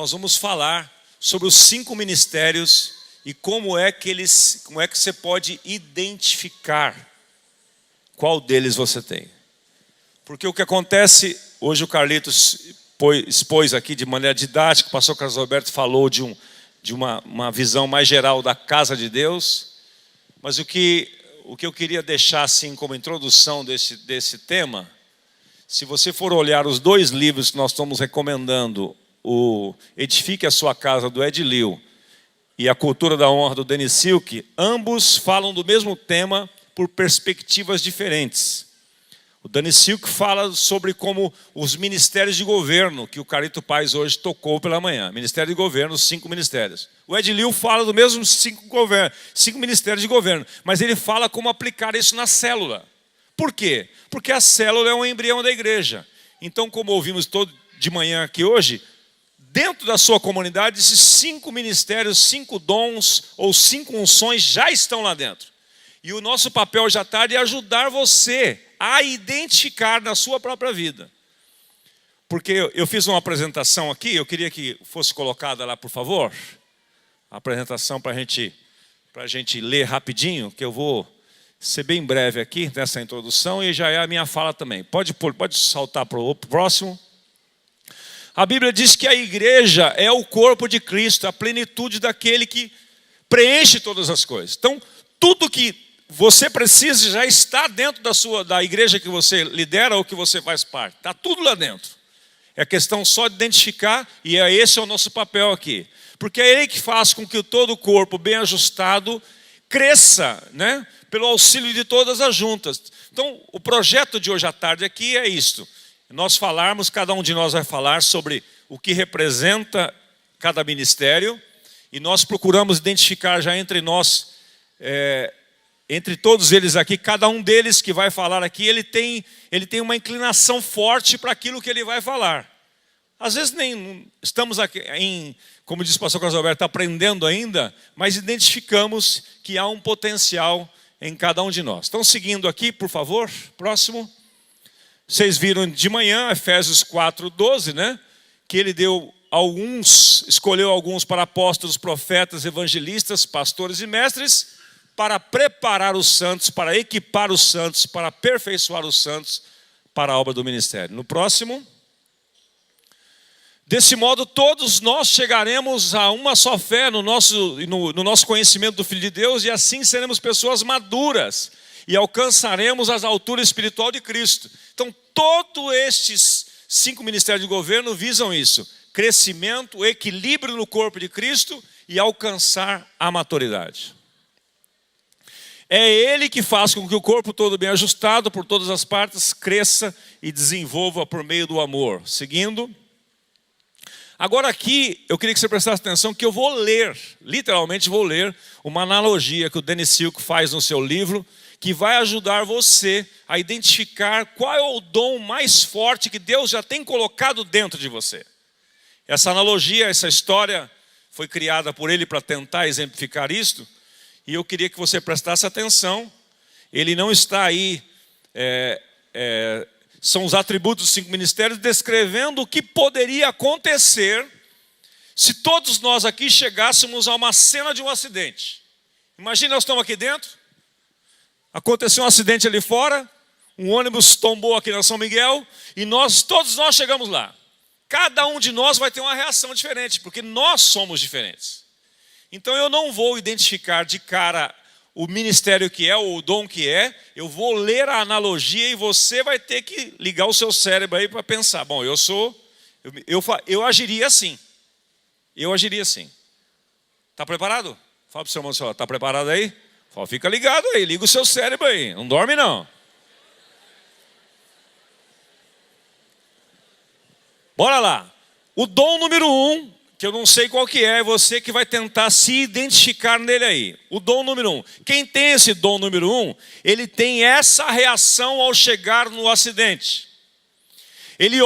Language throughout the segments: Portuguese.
nós vamos falar sobre os 5 ministérios e como é que você pode identificar qual deles você tem. Porque o que acontece, hoje o Carlitos expôs aqui de maneira didática, o pastor Carlos Roberto falou de uma visão mais geral da casa de Deus, mas o que eu queria deixar assim como introdução desse tema, se você for olhar os 2 livros que nós estamos recomendando, o Edifique a Sua Casa, do Ed Lill, e A Cultura da Honra, do Dennis Silk, ambos falam do mesmo tema por perspectivas diferentes. O Dennis Silk fala sobre como os ministérios de governo, que o Carlito Paz hoje tocou pela manhã. Ministério de governo, os 5 ministérios. O Ed Lill fala do mesmo 5 ministérios de governo, mas ele fala como aplicar isso na célula. Por quê? Porque a célula é um embrião da igreja. Então, como ouvimos todo de manhã aqui hoje, dentro da sua comunidade, esses 5 ministérios, 5 dons ou 5 unções já estão lá dentro. E o nosso papel hoje à tarde é ajudar você a identificar na sua própria vida. Porque eu fiz uma apresentação aqui, eu queria que fosse colocada lá, por favor. A apresentação para a gente ler rapidinho, que eu vou ser bem breve aqui nessa introdução e já é a minha fala também. Pode saltar para o próximo. A Bíblia diz que a igreja é o corpo de Cristo, a plenitude daquele que preenche todas as coisas. Então, tudo que você precisa já está dentro da igreja que você lidera ou que você faz parte. Está tudo lá dentro. É questão só de identificar e esse é o nosso papel aqui. Porque é ele que faz com que todo o corpo bem ajustado cresça, né? Pelo auxílio de todas as juntas. Então, o projeto de hoje à tarde aqui é isto. Cada um de nós vai falar sobre o que representa cada ministério e nós procuramos identificar já entre nós, entre todos eles aqui, cada um deles que vai falar aqui, ele tem uma inclinação forte para aquilo que ele vai falar. Às vezes nem estamos aqui, como disse o pastor Carlos Alberto, aprendendo ainda, mas identificamos que há um potencial em cada um de nós. Estão seguindo aqui, por favor? Próximo. Vocês viram de manhã, Efésios 4:12, né? Que ele escolheu alguns para apóstolos, profetas, evangelistas, pastores e mestres, para preparar os santos, para equipar os santos, para aperfeiçoar os santos para a obra do ministério. No próximo. Desse modo, todos nós chegaremos a uma só fé no nosso conhecimento do Filho de Deus e assim seremos pessoas maduras e alcançaremos as alturas espiritual de Cristo. Então, todos estes 5 ministérios de governo visam isso: crescimento, equilíbrio no corpo de Cristo e alcançar a maturidade. É Ele que faz com que o corpo todo bem ajustado por todas as partes cresça e desenvolva por meio do amor. Seguindo. Agora aqui, eu queria que você prestasse atenção que eu vou ler, literalmente vou ler, uma analogia que o Dennis Silk faz no seu livro, que vai ajudar você a identificar qual é o dom mais forte que Deus já tem colocado dentro de você. Essa analogia, essa história foi criada por ele para tentar exemplificar isto, e eu queria que você prestasse atenção. Ele não está aí, são os atributos dos 5 ministérios descrevendo o que poderia acontecer se todos nós aqui chegássemos a uma cena de um acidente. Imagina, nós estamos aqui dentro, aconteceu um acidente ali fora, um ônibus tombou aqui na São Miguel e todos nós chegamos lá. Cada um de nós vai ter uma reação diferente, porque nós somos diferentes. Então eu não vou identificar de cara o ministério que é, ou o dom que é, eu vou ler a analogia e você vai ter que ligar o seu cérebro aí para pensar, bom, eu agiria assim. Eu agiria assim. Está preparado? Fala para o seu irmão, está preparado aí? Fala, fica ligado aí, liga o seu cérebro aí, não dorme não. Bora lá. O dom número 1, que eu não sei qual que é você que vai tentar se identificar nele aí. O dom número 1. Quem tem esse dom número 1, ele tem essa reação ao chegar no acidente. Ele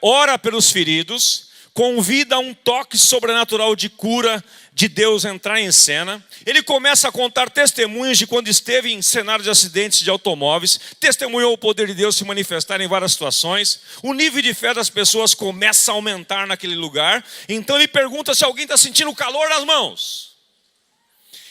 ora pelos feridos, convida um toque sobrenatural de cura de Deus entrar em cena. Ele começa a contar testemunhos de quando esteve em cenário de acidentes de automóveis, testemunhou o poder de Deus se manifestar em várias situações. O nível de fé das pessoas começa a aumentar naquele lugar. Então ele pergunta se alguém está sentindo calor nas mãos.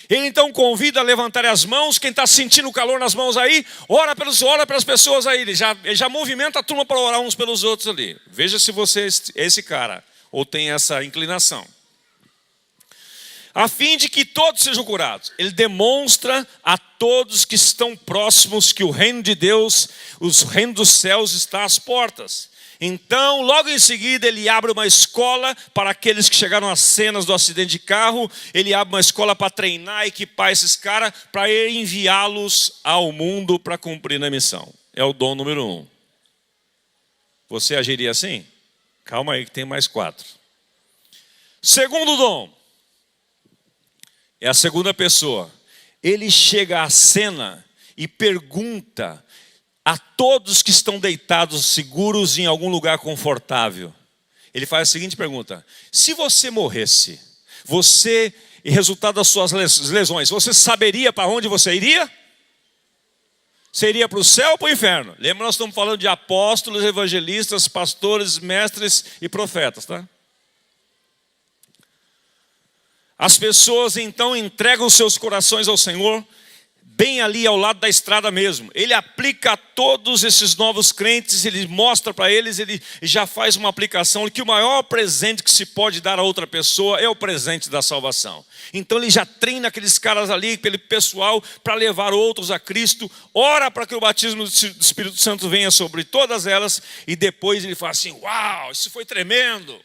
Ele então convida a levantar as mãos. Quem está sentindo calor nas mãos aí, ora pelas pessoas aí. Ele já movimenta a turma para orar uns pelos outros ali. Veja se você é esse cara ou tem essa inclinação. A fim de que todos sejam curados. Ele demonstra a todos que estão próximos que o reino de Deus, o reino dos céus está às portas. Então, logo em seguida, ele abre uma escola para aqueles que chegaram às cenas do acidente de carro. Ele abre uma escola para treinar, equipar esses caras, para enviá-los ao mundo para cumprir a missão. É o dom número 1. Você agiria assim? Calma aí que tem mais 4. Segundo dom. É a segunda pessoa. Ele chega à cena e pergunta a todos que estão deitados, seguros em algum lugar confortável. Ele faz a seguinte pergunta: se você morresse, você, em resultado das suas lesões, você saberia para onde você iria? Você iria para o céu ou para o inferno? Lembra, nós estamos falando de apóstolos, evangelistas, pastores, mestres e profetas, tá? As pessoas então entregam seus corações ao Senhor, bem ali ao lado da estrada mesmo. Ele aplica a todos esses novos crentes, ele mostra para eles, ele já faz uma aplicação, que o maior presente que se pode dar a outra pessoa é o presente da salvação. Então ele já treina aqueles caras ali, aquele pessoal, para levar outros a Cristo, ora para que o batismo do Espírito Santo venha sobre todas elas, e depois ele fala assim: uau, isso foi tremendo.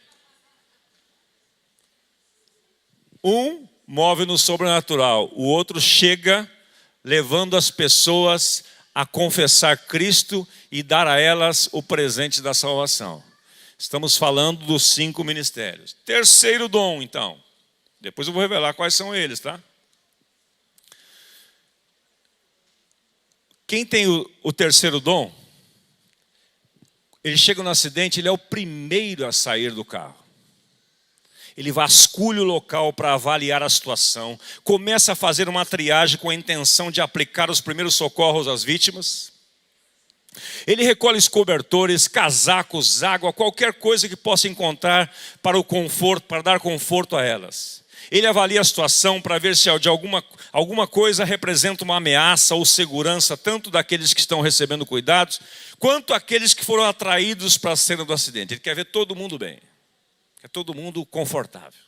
Um move no sobrenatural, o outro chega levando as pessoas a confessar Cristo e dar a elas o presente da salvação. Estamos falando dos 5 ministérios. Terceiro dom, então. Depois eu vou revelar quais são eles, tá? Quem tem o terceiro dom, ele chega no acidente, ele é o primeiro a sair do carro. Ele vasculha o local para avaliar a situação, começa a fazer uma triagem com a intenção de aplicar os primeiros socorros às vítimas. Ele recolhe os cobertores, casacos, água, qualquer coisa que possa encontrar para o conforto, para dar conforto a elas. Ele avalia a situação para ver se de alguma coisa representa uma ameaça ou segurança, tanto daqueles que estão recebendo cuidados, quanto aqueles que foram atraídos para a cena do acidente. Ele quer ver todo mundo bem. É todo mundo confortável.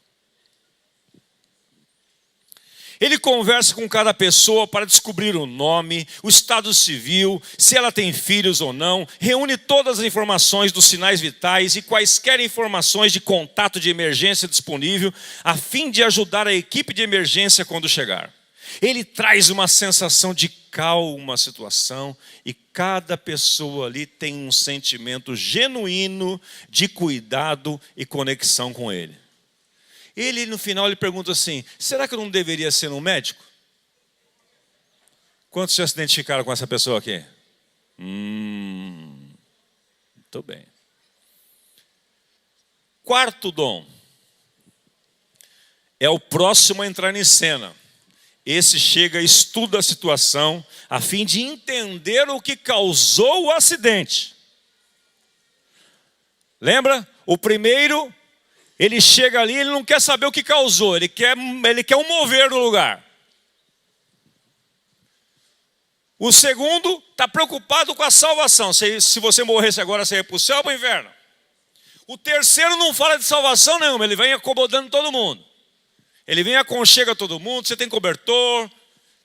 Ele conversa com cada pessoa para descobrir o nome, o estado civil, se ela tem filhos ou não, reúne todas as informações dos sinais vitais e quaisquer informações de contato de emergência disponível, a fim de ajudar a equipe de emergência quando chegar. Ele traz uma sensação de calma à situação e cada pessoa ali tem um sentimento genuíno de cuidado e conexão com ele. Ele no final ele pergunta assim: será que eu não deveria ser um médico? Quantos já se identificaram com essa pessoa aqui? Muito bem. Quarto dom é o próximo a entrar em cena. Esse chega e estuda a situação a fim de entender o que causou o acidente. Lembra? O primeiro, ele chega ali, ele não quer saber o que causou, ele quer um mover no lugar. O segundo está preocupado com a salvação. Se você morresse agora, você ia para o céu ou para o inferno? O terceiro não fala de salvação nenhuma, ele vem acomodando todo mundo. Ele vem e aconchega todo mundo, você tem cobertor.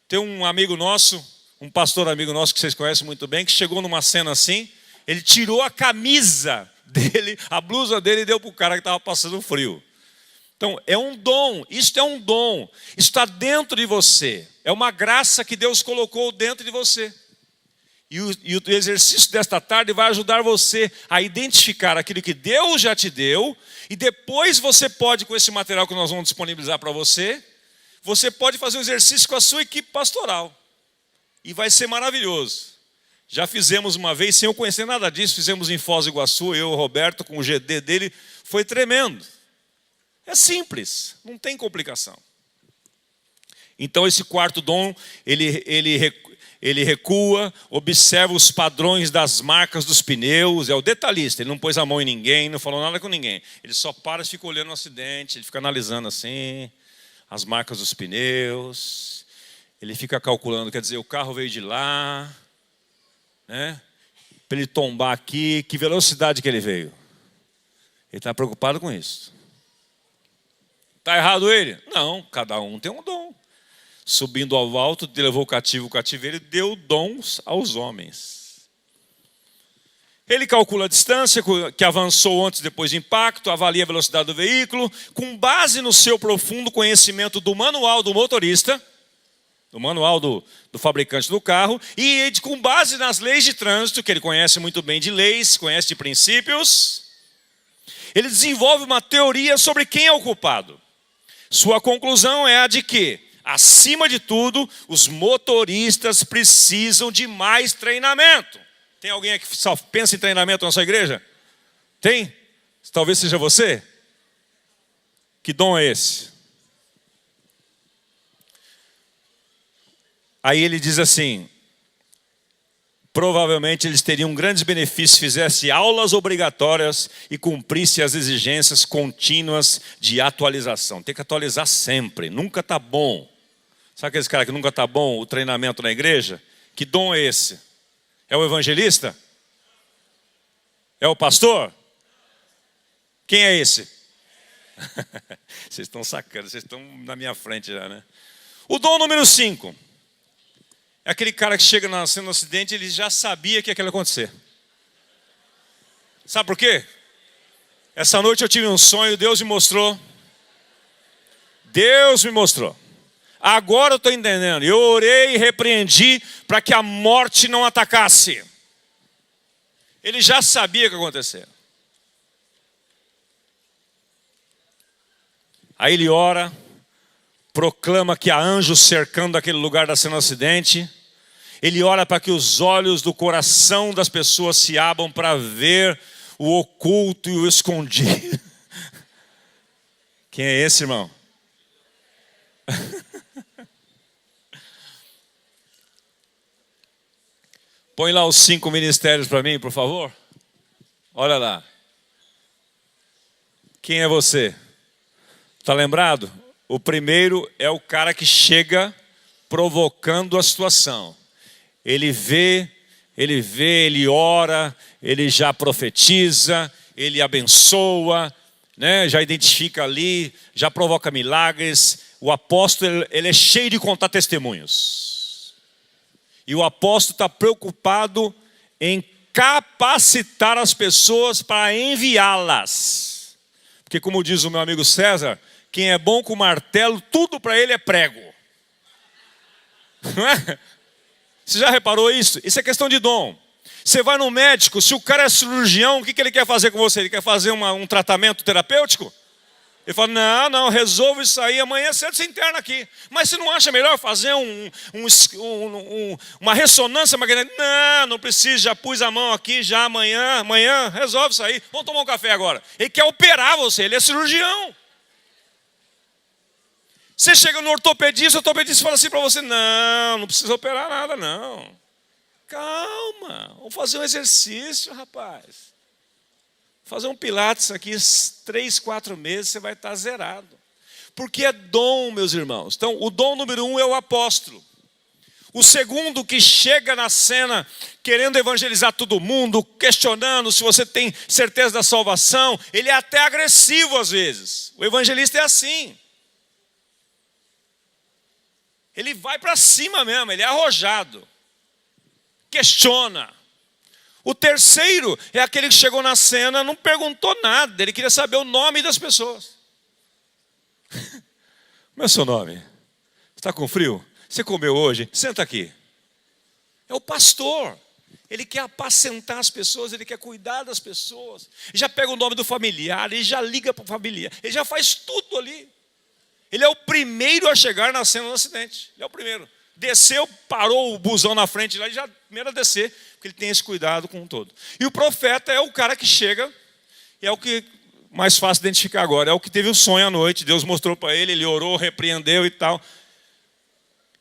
Tem um amigo nosso, um pastor amigo nosso que vocês conhecem muito bem, que chegou numa cena assim, ele tirou a camisa dele, a blusa dele e deu para o cara que estava passando frio. Então, é um dom, isto é um dom, está dentro de você. É uma graça que Deus colocou dentro de você. E o exercício desta tarde vai ajudar você a identificar aquilo que Deus já te deu. E depois você pode, com esse material que nós vamos disponibilizar para você, você pode fazer um exercício com a sua equipe pastoral. E vai ser maravilhoso. Já fizemos uma vez, sem eu conhecer nada disso, fizemos em Foz do Iguaçu, eu e o Roberto, com o GD dele, Foi tremendo. É simples, não tem complicação. Então esse quarto dom, ele recua, observa os padrões das marcas dos pneus, é o detalhista, ele não pôs a mão em ninguém, não falou nada com ninguém. Ele só para e fica olhando o acidente, ele fica analisando assim, as marcas dos pneus, ele fica calculando, quer dizer, o carro veio de lá, né? Para ele tombar aqui, que velocidade que ele veio. Ele está preocupado com isso. Está errado ele? Não, cada um tem um dom. Subindo ao alto, levou o cativeiro e deu dons aos homens. Ele calcula a distância que avançou antes e depois do impacto, avalia a velocidade do veículo, com base no seu profundo conhecimento do manual do motorista, do manual do fabricante do carro, e com base nas leis de trânsito, que ele conhece muito bem de leis, conhece de princípios, ele desenvolve uma teoria sobre quem é o culpado. Sua conclusão é a de que, acima de tudo, os motoristas precisam de mais treinamento. Tem alguém aqui que só pensa em treinamento na sua igreja? Tem? Talvez seja você. Que dom é esse? Aí ele diz assim, provavelmente eles teriam grandes benefícios se fizessem aulas obrigatórias e cumprissem as exigências contínuas de atualização. Tem que atualizar sempre, nunca está bom. Sabe aqueles caras que nunca está bom o treinamento na igreja? Que dom é esse? É o evangelista? É o pastor? Quem é esse? Vocês estão sacando, vocês estão na minha frente já, né? O dom número 5. É aquele cara que chega na cena do acidente, ele já sabia que aquilo ia acontecer. Sabe por quê? Essa noite eu tive um sonho, Deus me mostrou. Deus me mostrou. Agora eu estou entendendo. Eu orei e repreendi para que a morte não atacasse. Ele já sabia o que ia acontecer. Aí ele ora, proclama que há anjos cercando aquele lugar da cena do acidente. Ele ora para que os olhos do coração das pessoas se abram para ver o oculto e o escondido. Quem é esse, irmão? Põe lá os 5 ministérios para mim, por favor. Olha lá. Quem é você? Está lembrado? O primeiro é o cara que chega provocando a situação. Ele vê, ele ora, ele já profetiza, ele abençoa, né? Já identifica ali, já provoca milagres. O apóstolo, ele é cheio de contar testemunhos. E o apóstolo está preocupado em capacitar as pessoas para enviá-las. Porque como diz o meu amigo César, quem é bom com martelo, tudo para ele é prego. Não é? Você já reparou isso? Isso é questão de dom. Você vai no médico, se o cara é cirurgião, o que ele quer fazer com você? Ele quer fazer um tratamento terapêutico? Ele fala, não, resolve isso aí, amanhã cedo você interna aqui. Mas você não acha melhor fazer uma ressonância magnética? Não precisa, já pus a mão aqui, já amanhã resolve isso aí. Vamos tomar um café agora. Ele quer operar você, ele é cirurgião. Você chega no ortopedista, o ortopedista fala assim para você, não precisa operar nada não. Calma, vamos fazer um exercício, rapaz. Fazer um pilates aqui, 3, 4 meses, você vai estar zerado. Porque é dom, meus irmãos. Então, o dom número 1 é o apóstolo. O segundo, que chega na cena querendo evangelizar todo mundo, questionando se você tem certeza da salvação, ele é até agressivo às vezes. O evangelista é assim. Ele vai para cima mesmo, ele é arrojado. Questiona. O terceiro é aquele que chegou na cena, não perguntou nada, ele queria saber o nome das pessoas. Como é o seu nome? Você está com frio? Você comeu hoje? Senta aqui. É o pastor. Ele quer apacentar as pessoas, ele quer cuidar das pessoas. Ele já pega o nome do familiar, ele já liga para o familiar, ele já faz tudo ali. Ele é o primeiro a chegar na cena do acidente. Ele é o primeiro. Desceu, parou o busão na frente lá e já primeiro a descer, porque ele tem esse cuidado com o todo. E o profeta é o cara que chega, é o que mais fácil de identificar agora. É o que teve o sonho à noite, Deus mostrou para ele, ele orou, repreendeu e tal.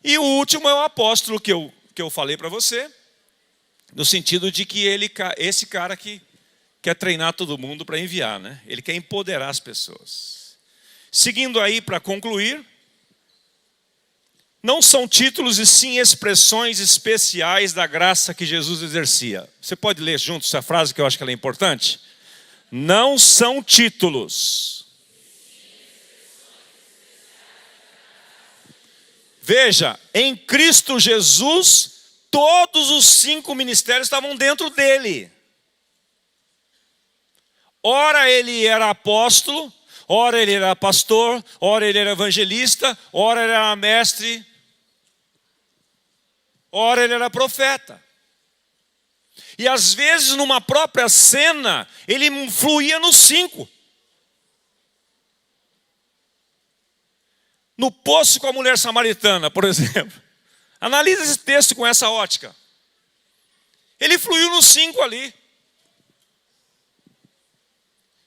E o último é o apóstolo que eu falei para você, no sentido de que esse cara que quer treinar todo mundo para enviar, né? Ele quer empoderar as pessoas. Seguindo aí para concluir, não são títulos e sim expressões especiais da graça que Jesus exercia. Você pode ler junto essa frase que eu acho que ela é importante? Não são títulos. Veja, em Cristo Jesus, todos os 5 ministérios estavam dentro dele. Ora ele era apóstolo, ora ele era pastor, ora ele era evangelista, ora ele era mestre, ora ele era profeta. E às vezes numa própria cena, ele fluía nos 5. No poço com a mulher samaritana, por exemplo. Analisa esse texto com essa ótica. Ele fluiu nos 5 ali.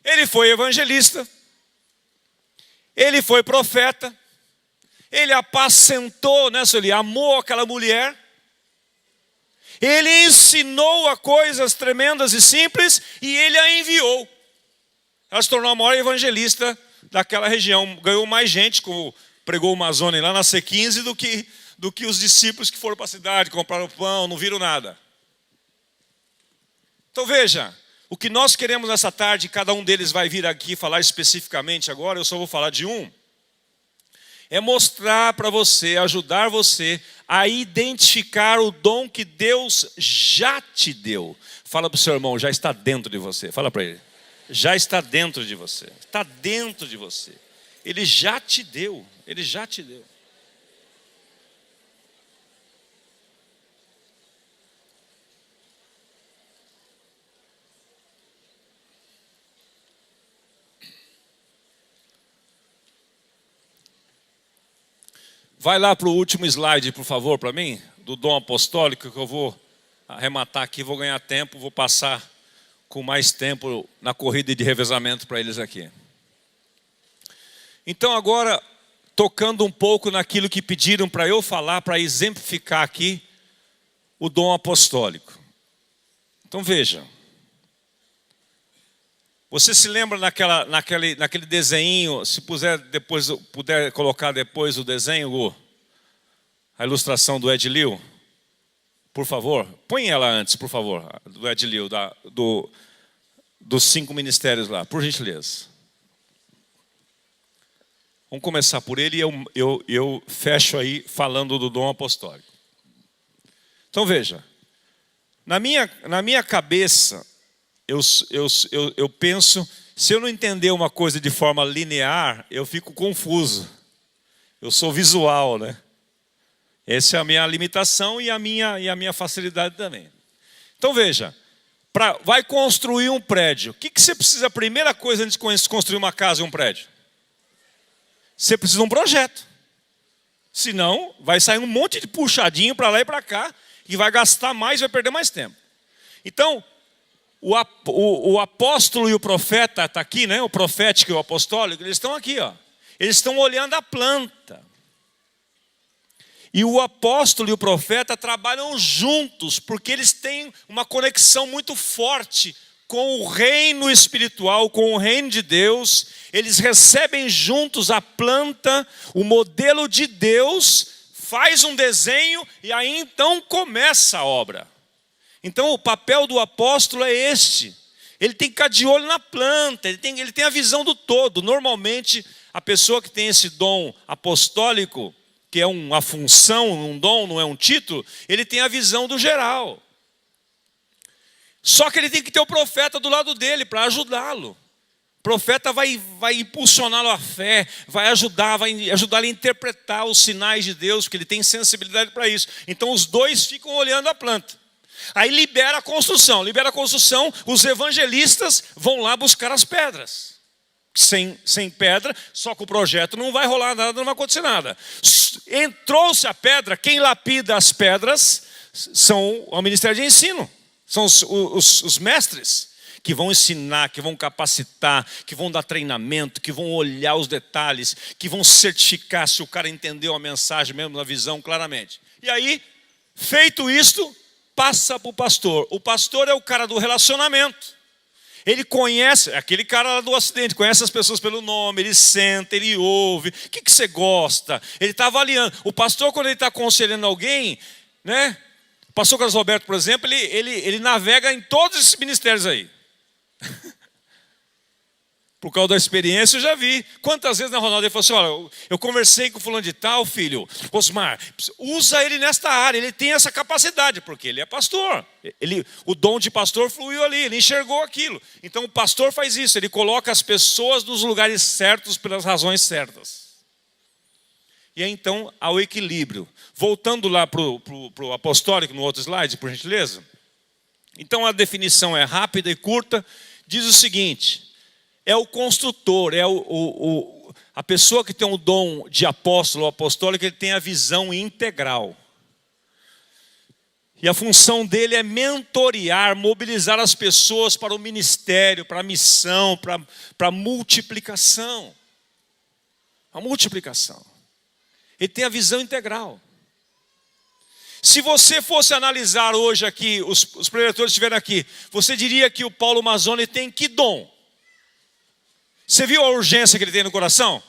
Ele foi evangelista. Ele foi profeta. Ele apacentou, né, ele amou aquela mulher. Ele ensinou a coisas tremendas e simples e ele a enviou. Ela se tornou a maior evangelista daquela região. Ganhou mais gente, como pregou o Amazônia lá na C15, do que os discípulos que foram para a cidade, compraram pão, não viram nada. Então veja, o que nós queremos nessa tarde, cada um deles vai vir aqui falar especificamente agora, eu só vou falar de um. É mostrar para você, ajudar você a identificar o dom que Deus já te deu. Fala para o seu irmão, já está dentro de você. Fala para ele. Já está dentro de você. Está dentro de você. Ele já te deu. Ele já te deu. Vai lá para o último slide, por favor, para mim, do dom apostólico, que eu vou arrematar aqui, vou ganhar tempo, vou passar com mais tempo na corrida de revezamento para eles aqui. Então agora, tocando um pouco naquilo que pediram para eu falar, para exemplificar aqui o dom apostólico. Então veja, você se lembra naquele desenho, se puder colocar depois o desenho, a ilustração do Ed Liu, por favor, põe ela antes, por favor, do Ed Liu, dos 5 ministérios lá, por gentileza. Vamos começar por ele e eu fecho aí falando do dom apostólico. Então veja, na minha cabeça, eu penso, se eu não entender uma coisa de forma linear, eu fico confuso. Eu sou visual, né? Essa é a minha limitação e a minha facilidade também. Então veja, vai construir um prédio. O que você precisa, a primeira coisa antes de construir uma casa e um prédio? Você precisa de um projeto. Senão, vai sair um monte de puxadinho para lá e para cá, e vai gastar mais e vai perder mais tempo. Então, o apóstolo e o profeta, está aqui, né? O profético e o apostólico, eles estão aqui, ó. Eles estão olhando a planta. E o apóstolo e o profeta trabalham juntos, porque eles têm uma conexão muito forte com o reino espiritual, com o reino de Deus. Eles recebem juntos a planta, o modelo de Deus, faz um desenho e aí então começa a obra. Então o papel do apóstolo é este. Ele tem que ficar de olho na planta, ele tem a visão do todo. Normalmente a pessoa que tem esse dom apostólico, que é uma função, um dom, não é um título, ele tem a visão do geral. Só que ele tem que ter o profeta do lado dele para ajudá-lo. O profeta vai impulsioná-lo à fé, vai ajudar ele a interpretar os sinais de Deus, porque ele tem sensibilidade para isso. Então os dois ficam olhando a planta. Aí libera a construção, os evangelistas vão lá buscar as pedras. Sem pedra, só com o projeto não vai rolar nada, não vai acontecer nada. Entrou-se a pedra, quem lapida as pedras são o ministério de ensino, são os mestres. que vão ensinar, que vão capacitar, que vão dar treinamento, que vão olhar os detalhes, que vão certificar se o cara entendeu a mensagem mesmo, a visão claramente. E aí, feito isto, passa para o pastor. O pastor é o cara do relacionamento. Ele conhece, aquele cara lá do acidente, conhece as pessoas pelo nome, ele senta, ele ouve. O que você gosta? Ele está avaliando. O pastor, quando ele está aconselhando alguém, né? O pastor Carlos Roberto, por exemplo, ele navega em todos esses ministérios aí. Por causa da experiência, eu já vi. Quantas vezes na Ronaldo ele falou assim, olha, eu conversei com o fulano de tal, filho, Osmar, usa ele nesta área, ele tem essa capacidade, porque ele é pastor. O dom de pastor fluiu ali, ele enxergou aquilo. Então o pastor faz isso, ele coloca as pessoas nos lugares certos pelas razões certas. E aí então há o equilíbrio. Voltando lá para o apostólico, no outro slide, por gentileza. Então a definição é rápida e curta, diz o seguinte: é o construtor, é a pessoa que tem o dom de apóstolo ou apostólico, ele tem a visão integral. E a função dele é mentorear, mobilizar as pessoas para o ministério, para a missão, para a multiplicação. A multiplicação. Ele tem a visão integral. Se você fosse analisar hoje aqui, os preletores estiverem aqui, você diria que o Paulo Mazzoni tem que dom? Você viu a urgência que ele tem no coração?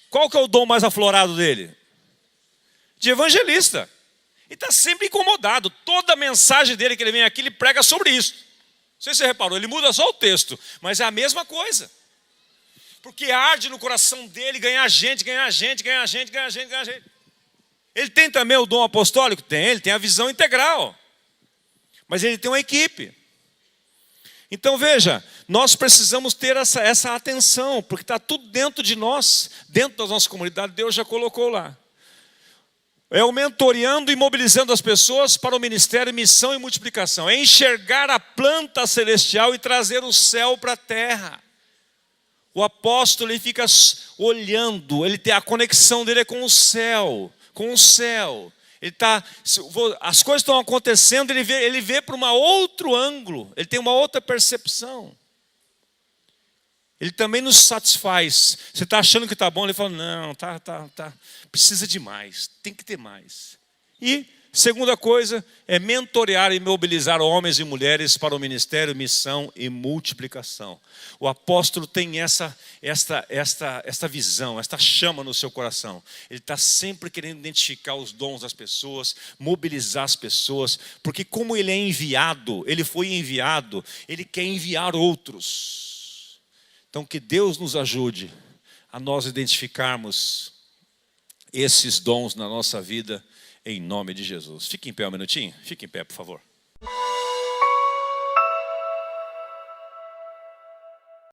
Qual que é o dom mais aflorado dele? De evangelista. Ele está sempre incomodado. Toda mensagem dele que ele vem aqui, ele prega sobre isso. Não sei se você reparou, ele muda só o texto, mas é a mesma coisa. Porque arde no coração dele ganhar gente, ganhar gente, ganhar gente, ganhar gente, ganhar gente. Ele tem também o dom apostólico? Tem, ele tem a visão integral. Mas ele tem uma equipe. Então veja, nós precisamos ter essa atenção, porque está tudo dentro de nós, dentro da nossa comunidade, Deus já colocou lá. É o mentoreando e mobilizando as pessoas para o ministério, missão e multiplicação. É enxergar a planta celestial e trazer o céu para a terra. O apóstolo ele fica olhando, a conexão dele é com o céu, com o céu. As coisas estão acontecendo, ele vê para um outro ângulo, ele tem uma outra percepção. Ele também nos satisfaz. Você está achando que está bom, ele fala, não, precisa de mais, tem que ter mais. E segunda coisa é mentorear e mobilizar homens e mulheres para o ministério, missão e multiplicação. O apóstolo tem esta visão, esta chama no seu coração. Ele está sempre querendo identificar os dons das pessoas, mobilizar as pessoas, porque como ele é enviado, ele foi enviado, ele quer enviar outros. Então que Deus nos ajude a nós identificarmos esses dons na nossa vida, em nome de Jesus. Fique em pé um minutinho, fique em pé, por favor.